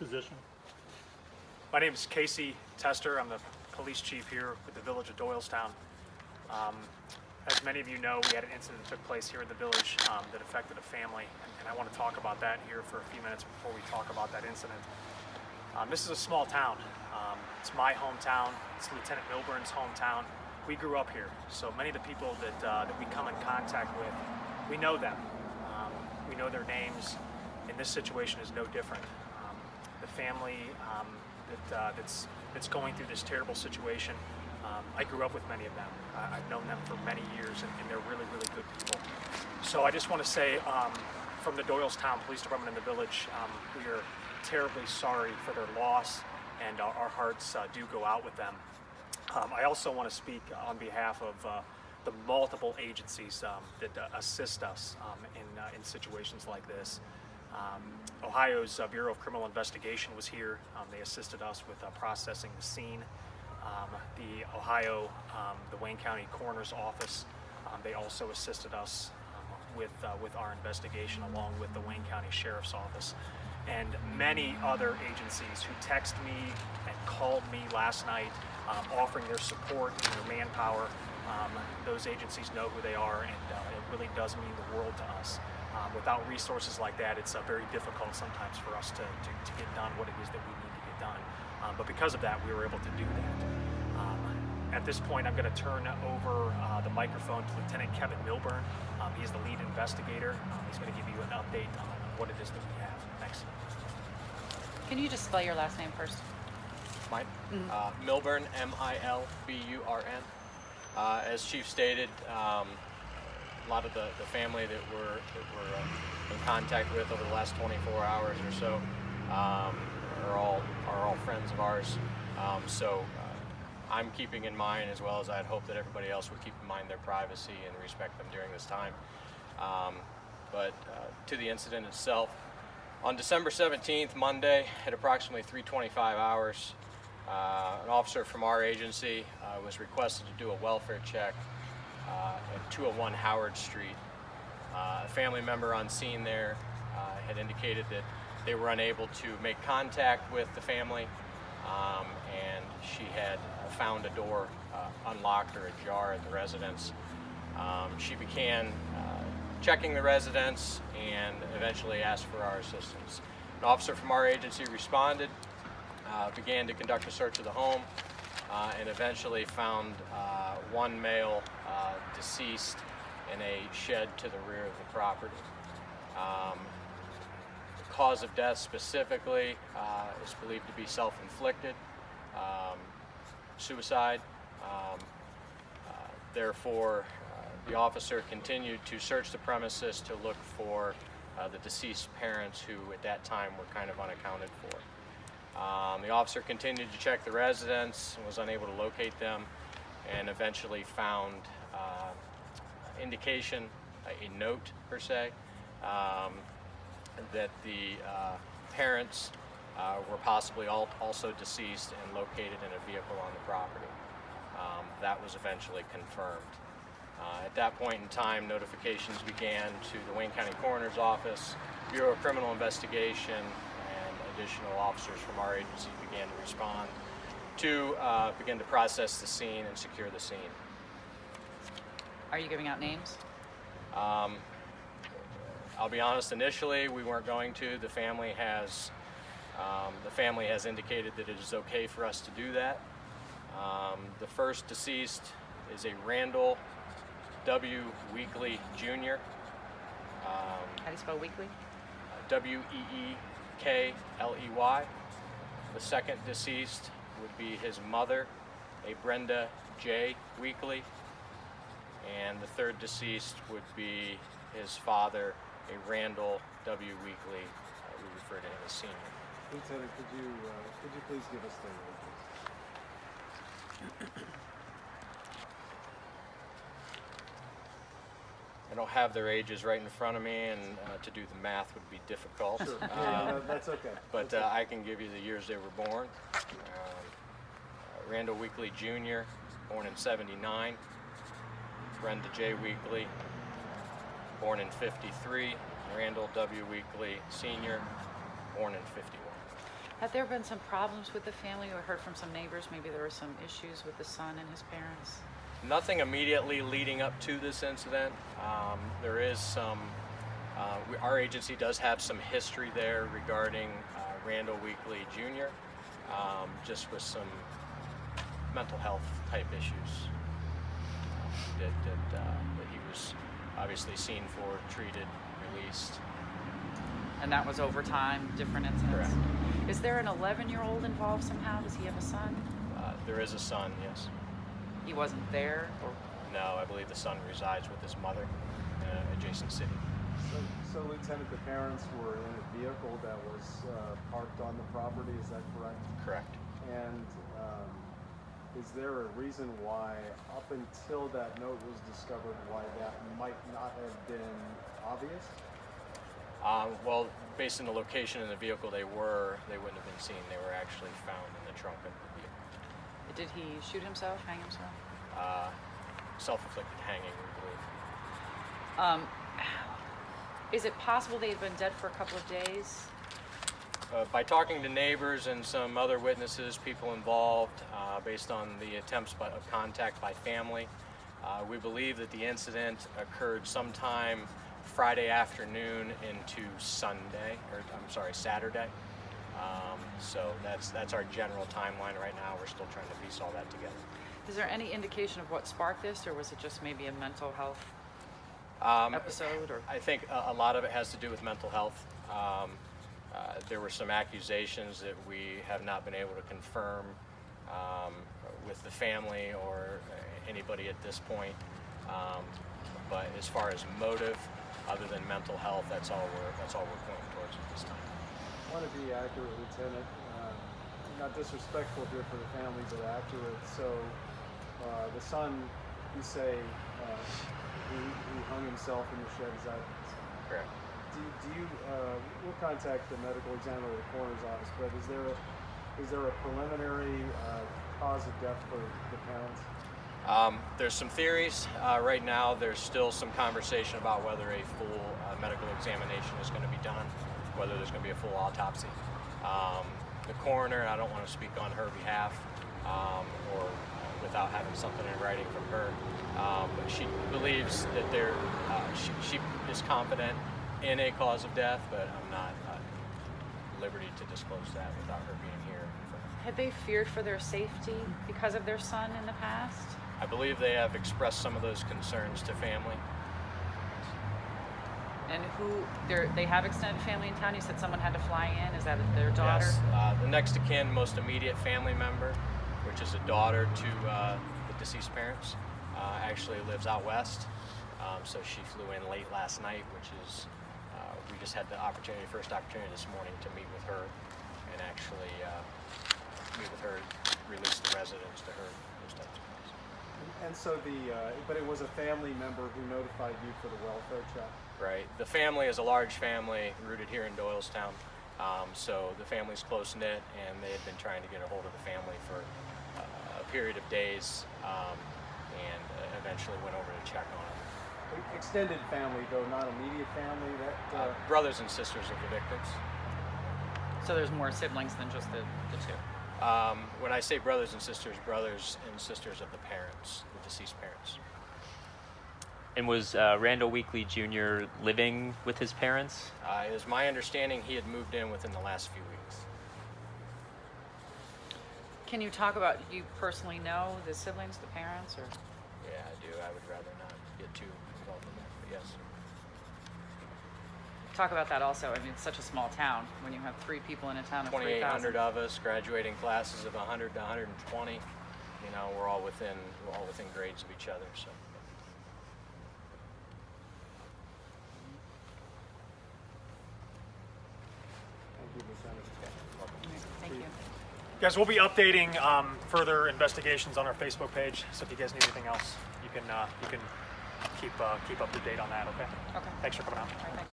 position? My name is Casey Tester. I'm the police chief here with the village of Doylestown. As many of you know, we had an incident that took place here in the village that affected a family, and I want to talk about that here for a few minutes before we talk about that incident. This is a small town. It's my hometown. It's Lieutenant Milburn's hometown. We grew up here, so many of the people that we come in contact with, we know them. We know their names, and this situation is no different. The family that's going through this terrible situation, I grew up with many of them. I've known them for many years, and they're really, really good people. So I just want to say, from the Doylestown Police Department in the village, we are terribly sorry for their loss, and our hearts do go out with them. I also want to speak on behalf of the multiple agencies that assist us in situations like this. Ohio's Bureau of Criminal Investigation was here. They assisted us with processing the scene. The Wayne County Coroner's Office, they also assisted us with our investigation, along with the Wayne County Sheriff's Office, and many other agencies who texted me and called me last night, offering their support and their manpower. Those agencies know who they are, and it really does mean the world to us. Without resources like that, it's very difficult sometimes for us to get done what it is that we need to get done. But because of that, we were able to do that. At this point, I'm going to turn over the microphone to Lieutenant Kevin Milburn. He's the lead investigator. He's going to give you an update on what it is that we have. Thanks. Can you just spell your last name first? Mine? Milburn, M-I-L-B-U-R-N. As Chief stated, a lot of the family that we're in contact with over the last 24 hours or so are all friends of ours. So I'm keeping in mind, as well as I'd hope that everybody else would keep in mind, their privacy and respect them during this time. But to the incident itself, on December 17th, Monday, at approximately 3:25 hours, an officer from our agency was requested to do a welfare check at 201 Howard Street. A family member on scene there had indicated that they were unable to make contact with the family, and she had found a door unlocked or ajar at the residence. She began checking the residence and eventually asked for our assistance. An officer from our agency responded, began to conduct a search of the home, and eventually found one male deceased in a shed to the rear of the property. The cause of death specifically is believed to be self-inflicted, suicide. Therefore, the officer continued to search the premises to look for the deceased parents, who at that time were kind of unaccounted for. The officer continued to check the residence and was unable to locate them, and eventually found indication, a note per se, that the parents were possibly also deceased and located in a vehicle on the property. That was eventually confirmed. At that point in time, notifications began to the Wayne County Coroner's Office, Bureau of Criminal Investigation, and additional officers from our agency began to respond to begin to process the scene and secure the scene. Are you giving out names? I'll be honest, initially we weren't going to. The family has indicated that it is okay for us to do that. The first deceased is a Randall W. Weekley Jr. How do you spell weekly? W-E-E-K-L-E-Y. The second deceased would be his mother, a Brenda J. Weekley. And the third deceased would be his father, a Randall W. Weekley. We refer to him as Senior. Lieutenant, could you please give us their ages? I don't have their ages right in front of me, and to do the math would be difficult. Sure. No, that's okay. But I can give you the years they were born. Randall Weekley Jr., born in '79. Brenda J. Weekley, born in '53. Randall W. Weekley Sr., born in '51. Have there been some problems with the family? I heard from some neighbors, maybe there were some issues with the son and his parents. Nothing immediately leading up to this incident. There is some, our agency does have some history there regarding Randall Weekly Jr., just with some mental health type issues that he was obviously seen for, treated, released. And that was over time, different incidents? Correct. Is there an 11-year-old involved somehow? Does he have a son? There is a son, yes. He wasn't there? Or No, I believe the son resides with his mother in an adjacent city. So Lieutenant, the parents were in a vehicle that was parked on the property, is that correct? Correct. And is there a reason why, up until that note was discovered, why that might not have been obvious? Well, based on the location in the vehicle they wouldn't have been seen. They were actually found in the trunk of the vehicle. did he shoot himself, hang himself? Self-inflicted hanging, we believe. Is it possible they had been dead for a couple of days? By talking to neighbors and some other witnesses, people involved, based on the attempts of contact by family, we believe that the incident occurred sometime Friday afternoon into Saturday. So that's our general timeline right now. We're still trying to piece all that together. Is there any indication of what sparked this, or was it just maybe a mental health episode? Or I think a lot of it has to do with mental health. There were some accusations that we have not been able to confirm with the family or anybody at this point. But as far as motive, other than mental health, that's all we're pointing towards at this time. I want to be accurate, Lieutenant. Not disrespectful here for the family, but accurate. So the son, you say, he hung himself in the shed. Is that Correct. Do you? We'll contact the medical examiner of the coroner's office. But is there a preliminary cause of death for the parents? There's some theories. Right now, there's still some conversation about whether a full medical examination is going to be done, whether there's going to be a full autopsy. The coroner, I don't want to speak on her behalf or without having something in writing from her, but she believes that she is confident in a cause of death, but I'm not at liberty to disclose that without her being here. had they feared for their safety because of their son in the past? I believe they have expressed some of those concerns to family. And they have extended family in town? You said someone had to fly in. Is that their daughter? Yes, the next of kin, most immediate family member, which is a daughter to the deceased parents, actually lives out west. So she flew in late last night, which is, we just had the first opportunity this morning to meet with her and actually meet with her, release the residence to her, those types of things. And so but it was a family member who notified you for the welfare check? Right. The family is a large family rooted here in Doylestown. So the family's close-knit, and they had been trying to get a hold of the family for a period of days, and eventually went over to check on them. Extended family, though, not immediate family? Brothers and sisters of the victims. So there's more siblings than just the two? When I say brothers and sisters of the parents, the deceased parents. And was Randall Weekly Jr. living with his parents? It is my understanding he had moved in within the last few weeks. Can you talk about, do you personally know the siblings, the parents, or? Yeah, I do. I would rather not get too involved in that, but yes. Talk about that also. I mean, it's such a small town when you have 3 people in a town of 3,000. 2,800 of us, graduating classes of 100 to 120. You know, we're all within grades of each other. So. Thank you, Lieutenant. Thank you. Guys, we'll be updating further investigations on our Facebook page. So if you guys need anything else, you can keep up to date on that. Okay. Okay. Thanks for coming out. All right, thanks.